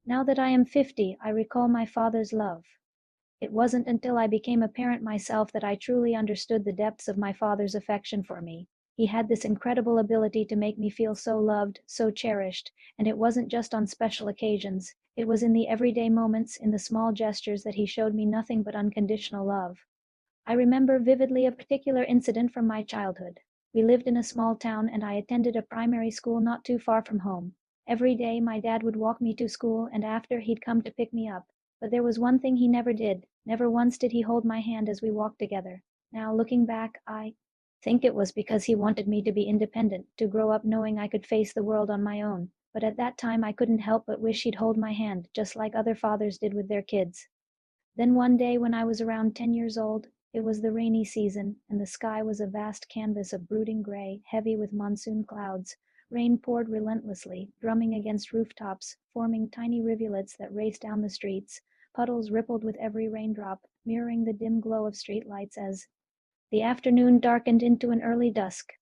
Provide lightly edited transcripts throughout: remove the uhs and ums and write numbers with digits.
Now that I am 50, I recall my father's love. It wasn't until I became a parent myself that I truly understood the depths of my father's affection for me. He had this incredible ability to make me feel so loved, so cherished, and it wasn't just on special occasions. It was in the everyday moments, in the small gestures that he showed me nothing but unconditional love. I remember vividly a particular incident from my childhood. We lived in a small town and I attended a primary school not too far from home. Every day my dad would walk me to school and after he'd come to pick me up. But there was one thing he never did. Never once did he hold my hand as we walked together. Now, looking back, I think it was because he wanted me to be independent, to grow up knowing I could face the world on my own. But at that time I couldn't help but wish he'd hold my hand, just like other fathers did with their kids. Then one day when I was around 10 years old, it was the rainy season, and the sky was a vast canvas of brooding gray, heavy with monsoon clouds. Rain poured relentlessly, drumming against rooftops, forming tiny rivulets that raced down the streets. Puddles rippled with every raindrop, mirroring the dim glow of street lights as the afternoon darkened into an early dusk.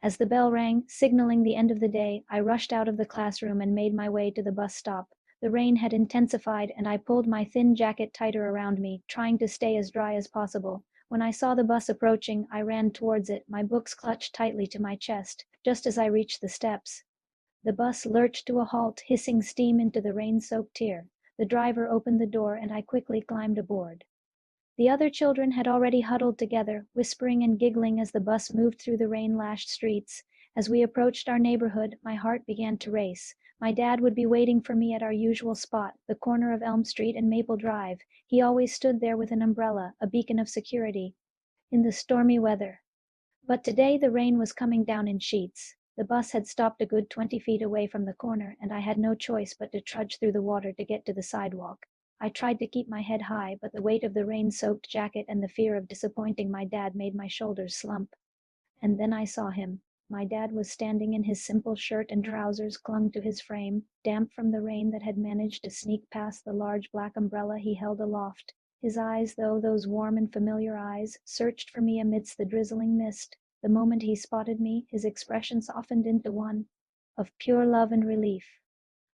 As the bell rang, signaling the end of the day, I rushed out of the classroom and made my way to the bus stop. The rain had intensified and I pulled my thin jacket tighter around me, trying to stay as dry as possible. When I saw the bus approaching, I ran towards it, my books clutched tightly to my chest. Just as I reached the steps, the bus lurched to a halt, hissing steam into the rain-soaked tier. The driver opened the door and I quickly climbed aboard. The other children had already huddled together, whispering and giggling as the bus moved through the rain-lashed streets. As we approached our neighborhood, my heart began to race. My dad would be waiting for me at our usual spot, the corner of Elm Street and Maple Drive. He always stood there with an umbrella, a beacon of security, in the stormy weather. But today the rain was coming down in sheets. The bus had stopped a good 20 feet away from the corner, and I had no choice but to trudge through the water to get to the sidewalk. I tried to keep my head high, but the weight of the rain-soaked jacket and the fear of disappointing my dad made my shoulders slump. And then I saw him. My dad was standing in his simple shirt and trousers clung to his frame, damp from the rain that had managed to sneak past the large black umbrella he held aloft. His eyes, though those warm and familiar eyes, searched for me amidst the drizzling mist. The moment he spotted me, his expression softened into one of pure love and relief.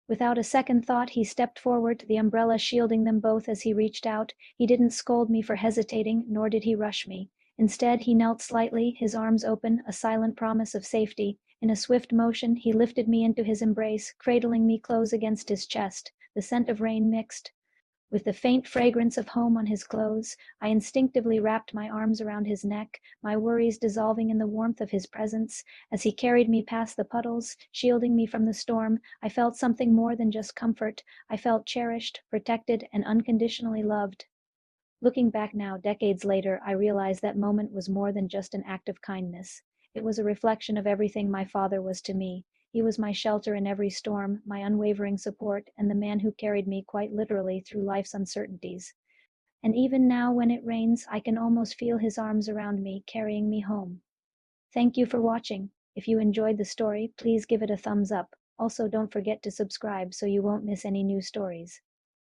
Without a second thought, he stepped forward, the umbrella shielding them both as he reached out. He didn't scold me for hesitating, nor did he rush me. Instead, he knelt slightly, his arms open, a silent promise of safety. In a swift motion, he lifted me into his embrace, cradling me close against his chest. The scent of rain mixed with the faint fragrance of home on his clothes. I instinctively wrapped my arms around his neck, my worries dissolving in the warmth of his presence. As he carried me past the puddles, shielding me from the storm, I felt something more than just comfort. I felt cherished, protected, and unconditionally loved. Looking back now, decades later, I realize that moment was more than just an act of kindness. It was a reflection of everything my father was to me. He was my shelter in every storm, my unwavering support, and the man who carried me quite literally through life's uncertainties. And even now, when it rains, I can almost feel his arms around me, carrying me home. Thank you for watching. If you enjoyed the story, please give it a thumbs up. Also, don't forget to subscribe so you won't miss any new stories.